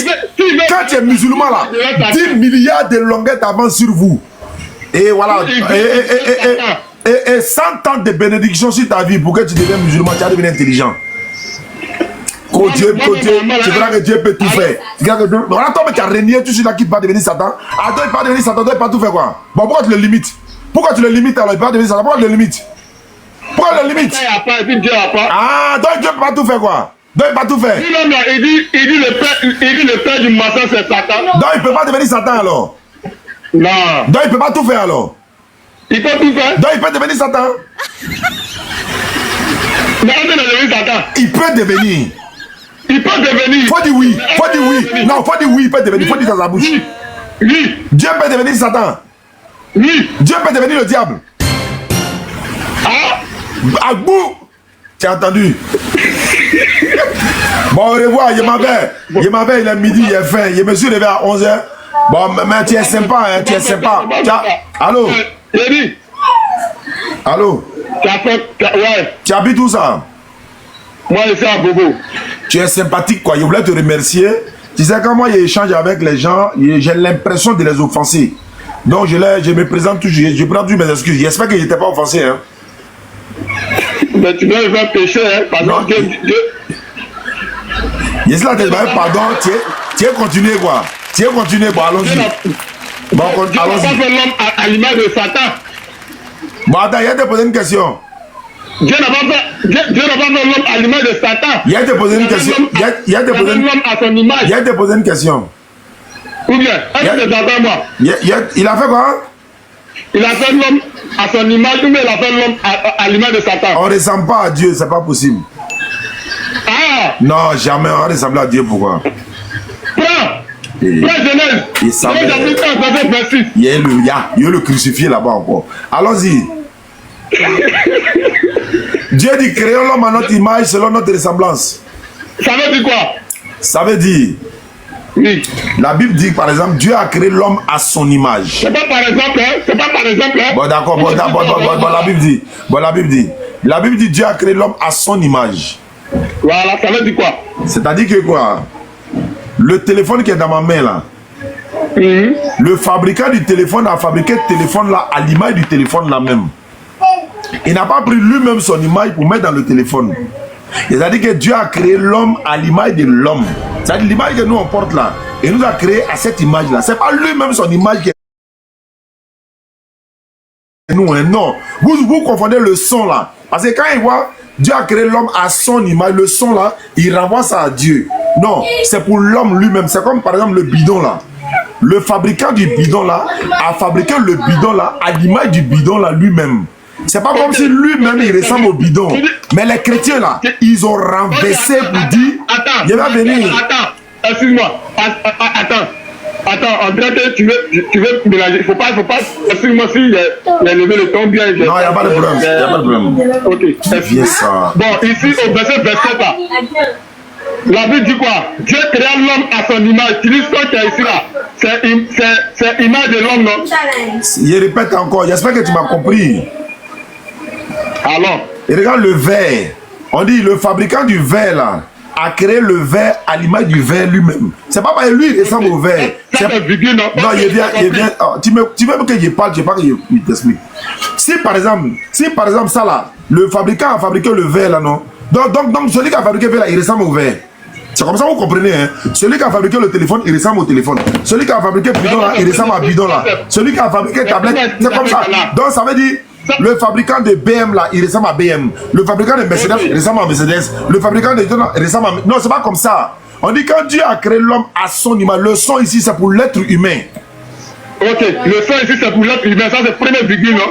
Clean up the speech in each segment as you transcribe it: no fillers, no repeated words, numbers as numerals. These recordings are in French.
d'avance. Quand tu es musulman là, 10 milliards de longueurs d'avance sur vous. Et voilà. Et 100 ans de bénédiction sur ta vie pour que tu deviennes musulman, tu vas devenir intelligent. Dieu, tu verras que Dieu peut tout faire. Voilà, toi, tu as régné, tu suis là qui va devenir Satan. Ah, toi, il va devenir Satan, toi, il va tout faire quoi? Bon, pourquoi tu le limites? Pourquoi tu le limites alors? Il va devenir Satan, pourquoi tu le limites? Pourquoi tu le limites? Ah, donc Dieu ne peut pas tout faire quoi? Donc il ne peut pas tout faire. Il dit le père du maçon, c'est Satan. Donc il ne peut pas devenir Satan alors? Non. Donc il ne peut pas tout faire alors? Il peut tout faire? Donc il peut devenir Satan? Mais on peut devenir Satan. Il peut devenir. Il peut devenir. Faut dire oui. Faut dire oui. Non, faut dire oui, il peut devenir. Faut dire dans sa bouche. Oui. Dieu peut devenir Satan. Oui. Dieu peut devenir le diable. Ah. À bout. Tu as entendu? Bon, au revoir. Il m'avait, il est midi, il est fin. Je me suis levé à 11h. Bon, mais tu es sympa, hein, tu es sympa. Allô? Allô? Ouais. Tu habites où ça? Moi, je suis à Bobo. Tu es sympathique, quoi. Je voulais te remercier. Tu sais, quand moi, j'échange avec les gens, j'ai l'impression de les offenser. Donc, je me présente toujours. Je prends toutes mes excuses. J'espère que je n'étais pas offensé. Hein. Mais tu dois faire pécher, hein, pardon. J'espère que tu vas pardon. Tu es continué, quoi. Tu es continué, bon, allons-y. Bon, allons-y. Tu n'as pas fait l'homme à l'image de Satan. Bon, attends, il y a te poser une question. Dieu n'a pas fait l'homme à l'image de Satan. Il y a te poser une question. Il y a te poser une question. L'homme à son image. Il y a te poser une question. Ou bien, est-ce que c'est Satan, moi? Il a fait quoi? Il a fait l'homme à son image ou bien il a fait l'homme à l'image de Satan? On ne ressemble pas à Dieu, c'est pas possible. Ah! Non, jamais on ressemble à Dieu, pourquoi? Prends Genèse. Il y a le crucifié là-bas encore. Allons-y. Dieu dit créons l'homme à notre image selon notre ressemblance. Ça veut dire quoi? Ça veut dire. Oui. La Bible dit par exemple Dieu a créé l'homme à son image. C'est pas par exemple, hein? C'est pas par exemple, hein? Bon d'accord, bon, la Bible dit. Bon, la Bible dit Dieu a créé l'homme à son image. Voilà, ça veut dire quoi? C'est-à-dire que quoi? Le téléphone qui est dans ma main là. Le fabricant du téléphone a fabriqué le téléphone là à l'image du téléphone là même. Il n'a pas pris lui-même son image pour mettre dans le téléphone. C'est-à-dire que Dieu a créé l'homme à l'image de l'homme. C'est-à-dire l'image que nous on porte là. Et nous a créé à cette image là. C'est pas lui-même son image qui est nous, hein, non. Vous confondez le son là. Parce que quand il voit Dieu a créé l'homme à son image, le son là, il renvoie ça à Dieu. Non, c'est pour l'homme lui-même. C'est comme par exemple le bidon là. Le fabricant du bidon là a fabriqué le bidon là à l'image du bidon là lui-même. C'est pas comme si lui-même il ressemble au bidon. Mais les chrétiens là, ils ont renversé pour dire il va venir. Attends, excuse-moi. Attends, André, tu veux mélanger. Faut pas, excuse-moi si il a levé le ton bien. Non, il n'y a pas de problème. Ok, c'est ça. Bon, ici au verset 27 là. La Bible dit quoi? Dieu créa l'homme à son image. Tu dis ce qu'il y a ici là. C'est l'image de l'homme, non? Je répète encore, j'espère que tu m'as compris. Alors? Et regarde le verre. On dit le fabricant du verre là a créé le verre à l'image du verre lui-même. C'est pas parce que lui il ressemble au verre. Non, il vient. Oh, tu veux que je parle, je parle, je t'explique. Si par exemple ça là, le fabricant a fabriqué le verre là, non? Donc celui qui a fabriqué le verre là, il ressemble au verre. C'est comme ça vous comprenez, hein? Celui qui a fabriqué le téléphone, il ressemble au téléphone. Celui qui a fabriqué le bidon là, il ressemble à bidon là. Celui qui a fabriqué la tablette, c'est comme ça. Donc ça veut dire, le fabricant de BM là, il ressemble à BM. Le fabricant de Mercedes, il ressemble à Mercedes. Le fabricant de John, il ressemble à... Non, c'est pas comme ça. On dit quand Dieu a créé l'homme à son image, le son ici, c'est pour l'être humain. Ok, le son ici, c'est pour l'être humain. Ça, c'est première virgule, non?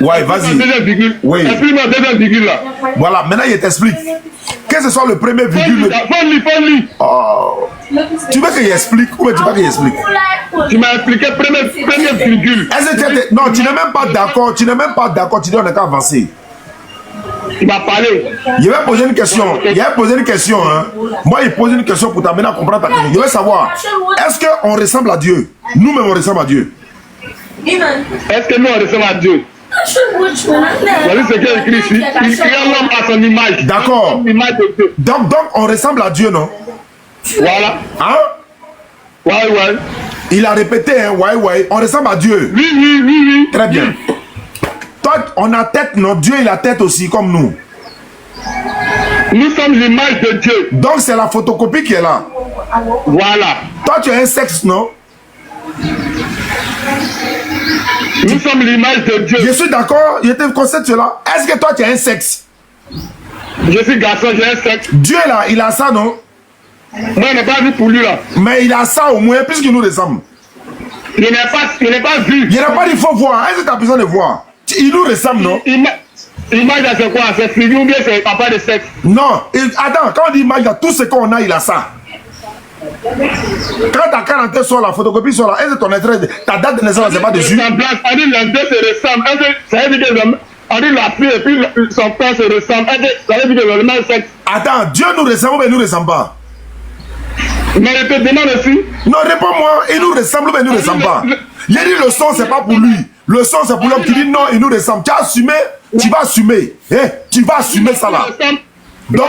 Ouais, vas-y. Deuxième virgule. Oui. Explique-moi deuxième virgule là. Voilà, maintenant il t'explique. Que ce soit le premier virgule. Faut lire. Oh. Tu veux qu'il explique ou tu veux qu'il explique? Tu m'as expliqué première virgule. Non, tu n'es même pas d'accord. Tu dis on n'est qu'à avancer. Tu m'as parlé. Je vais poser une question. Hein. Moi, il pose une question pour t'amener à comprendre ta question. Je veux savoir, est-ce qu'on ressemble à Dieu? Nous-mêmes, on ressemble à Dieu. Est-ce que nous, on ressemble à Dieu? Voici ce qu'il écrit ici. Il crée l'homme à son image. D'accord. Donc, on ressemble à Dieu, non? Voilà. Hein? Ouais, ouais. Il a répété, hein, ouais, ouais. On ressemble à Dieu. Oui, oui, oui, oui. Très bien. Toi, on a tête, notre Dieu, il a tête aussi, comme nous. Nous sommes l'image de Dieu. Donc, c'est la photocopie qui est là. Voilà. Toi, tu as un sexe, non? Nous sommes l'image de Dieu. Je suis d'accord, je te concède cela. Est-ce que toi, tu as un sexe? Je suis garçon, j'ai un sexe. Dieu, là, il a ça, non? Moi, je n'ai pas vu pour lui, là. Mais il a ça au moins, puisqu'il nous ressemble. Il n'est pas vu. Il n'a pas dit qu'il faut voir. Est-ce que tu as besoin de voir? Il nous ressemble, non? Image, là, c'est quoi? C'est figure ou bien c'est pas de sexe? Non. Attends, quand on dit image, là, tout ce qu'on a, il a ça. Quand ta quarantaine sur la photocopie sur là, est-ce que ton intérêt, ta date de naissance, c'est pas dessus? On dit les deux se ressemblent. Ça veut dire que on dit la fille et puis son père se ressemblent. Ça veut dire que le même sexe. Attends, Dieu nous ressemble, mais il nous ressemble pas. Mais je te demande aussi. Non, réponds-moi, il nous ressemble, mais il nous ressemble pas. Il dit le son, c'est pas pour lui. Le son, c'est pour l'homme qui dit non, il nous ressemble. Tu as assumé, tu vas assumer. Eh, tu vas assumer ça là. Donc,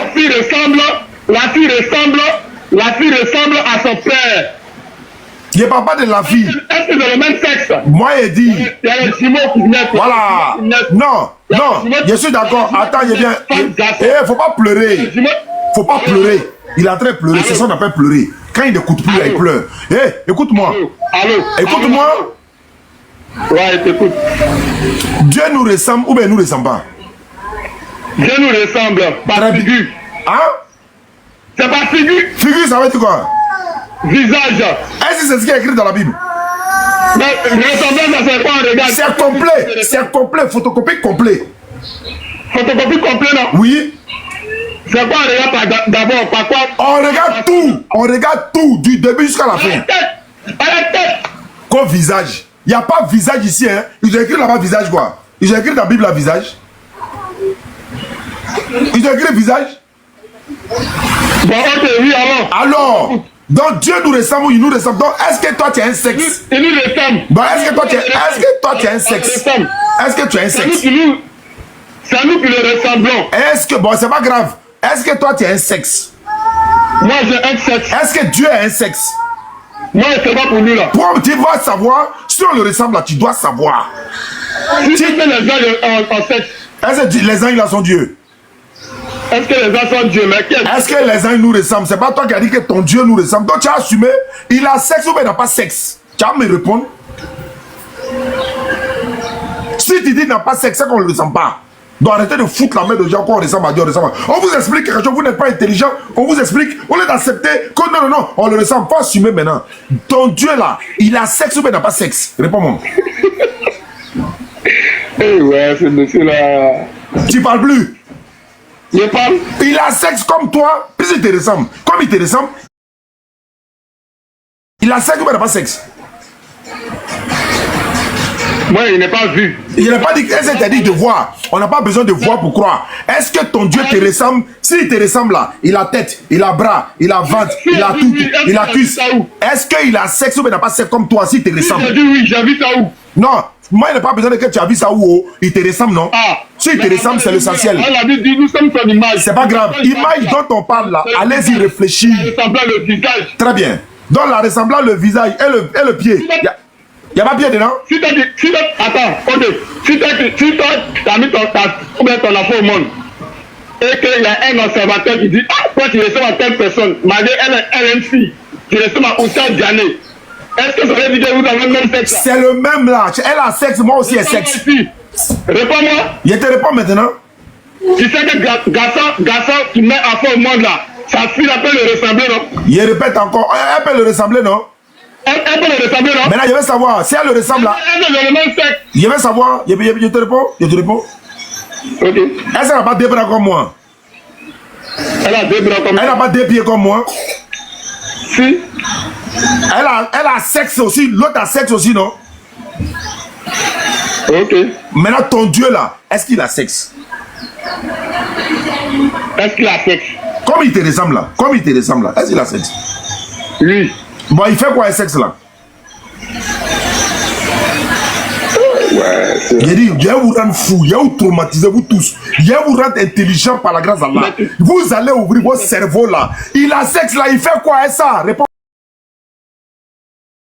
la fille ressemble à son père. Il n'est pas de la fille. Est-ce que c'est le même sexe? Moi, il dit. Il y a les jumeaux qui naissent. Voilà. Non, non, je suis d'accord. Attends, il vient. Eh, faut pas pleurer. Faut pas pleurer. Il est en train de pleurer. C'est ça qu'on appelle pleurer. Quand il n'écoute plus, il pleure. Eh, écoute-moi. Allô. Écoute-moi. Ouais, je t'écoute. Dieu nous ressemble ou bien il nous ressemble pas? Dieu nous ressemble. Par figure. Hein? C'est par figure. Figure, ça veut dire quoi? Visage. Est-ce que c'est ce qui est écrit dans la Bible? Mais ressemblance, c'est quoi? Regarde. C'est complet. C'est complet. Photocopie complet. Photocopie complet, non? Oui. C'est quoi? Regarde d'abord. Par quoi? On regarde tout. On regarde tout du début jusqu'à la fin. À la tête. Quoi visage? Il n'y a pas visage ici, hein. Ils ont écrit là-bas visage quoi? Ils ont écrit dans la Bible là visage. Ils ont écrit visage. Bon, ok, oui, alors. Donc Dieu nous ressemble ou il nous ressemble. Donc est-ce que toi tu as un sexe? Il nous ressemble. Bon, est-ce que toi tu as un sexe? Est-ce que tu as un sexe? C'est nous qui le ressemblons. Est-ce que, bon, c'est pas grave. Est-ce que toi tu as un sexe? Moi j'ai un sexe. Est-ce que Dieu a un sexe? Moi c'est pas pour lui là. Pour tu vas savoir, si on le ressemble là, tu dois savoir. Si tu mets les gens en sexe. Est-ce que les anges là sont Dieu? Est-ce que les gens sont Dieu? Mais est-ce que les anges nous ressemblent? C'est pas toi qui as dit que ton Dieu nous ressemble. Donc tu as assumé, il a sexe ou bien il n'a pas sexe. Tu vas me répondre. Si tu dis qu'il n'a pas sexe, c'est qu'on ne le ressemble pas. Donc arrêtez de foutre la main de gens qu'on ressemble à Dieu, on ressemble. On vous explique quelque chose, vous n'êtes pas intelligent, on vous explique, au lieu d'accepter que non, non, non, on le ressemble, faut assumer maintenant. Ton Dieu là, il a sexe ou bien il n'a pas sexe? Réponds-moi. Eh ouais, ce monsieur là. Tu parles plus. Je parle. Il a sexe comme toi, puis il te ressemble. Comme il te ressemble, il a sexe ou bien il n'a pas sexe? Moi, il n'est pas vu. Il n'a pas dit, est-ce que tu as dit de voir? On n'a pas besoin de voir pour croire. Est-ce que ton Dieu te ressemble? S'il te ressemble là, il a tête, il a bras, il a ventre, il a tout, il a cuisse. Est-ce qu'il a sexe ou il n'a pas sexe comme toi s'il te ressemble? J'ai dit oui, j'ai vu ça où? Non, moi il n'a pas besoin de que tu as vu ça où, il te ressemble, non? S'il te ressemble, c'est l'essentiel. On l'a dit, nous sommes son image. C'est pas grave. Image dont on parle là, allez-y réfléchir. Ressemblant le visage. Très bien. Donc la ressemblant le visage et le pied. Il n'y a pas pied dedans? Si t'as dit, attends, ok. Si toi, t'as mis ton enfant au monde, et qu'il y a un observateur qui dit, ah, toi tu ressembles à telle personne, malgré elle est une fille, tu ressembles à Oussard Diané. Est-ce que ça veut dire que vous avez le même sexe? C'est le même là. Elle a sexe, moi aussi j'ai sexe. Réponds-moi. Je te réponds maintenant. Tu sais que garçon qui met enfant au monde là, sa fille elle peut le ressembler, non? Je répète encore, elle peut le ressembler, non? Elle peut le ressembler, non? Maintenant, je vais savoir, si elle le ressemble là. Elle est le même sexe. Je vais savoir, je te réponds, Ok. Est-ce qu'elle n'a pas deux bras comme moi? Elle a deux bras comme moi. Elle n'a pas deux pieds comme moi? Si. Elle a sexe aussi, l'autre a sexe aussi, non? Ok. Maintenant, ton Dieu là, est-ce qu'il a sexe? Est-ce qu'il a sexe? Comme il te ressemble là, est-ce qu'il a sexe? Oui. Bon, il fait quoi le sexe là? J'ai dit, je vais vous rendre fou, je vais vous traumatiser, vous tous. Je vais vous rendre intelligent par la grâce d'Allah. Vous allez ouvrir votre cerveau là. Il a sexe là, il fait quoi, hein, ça? Réponds.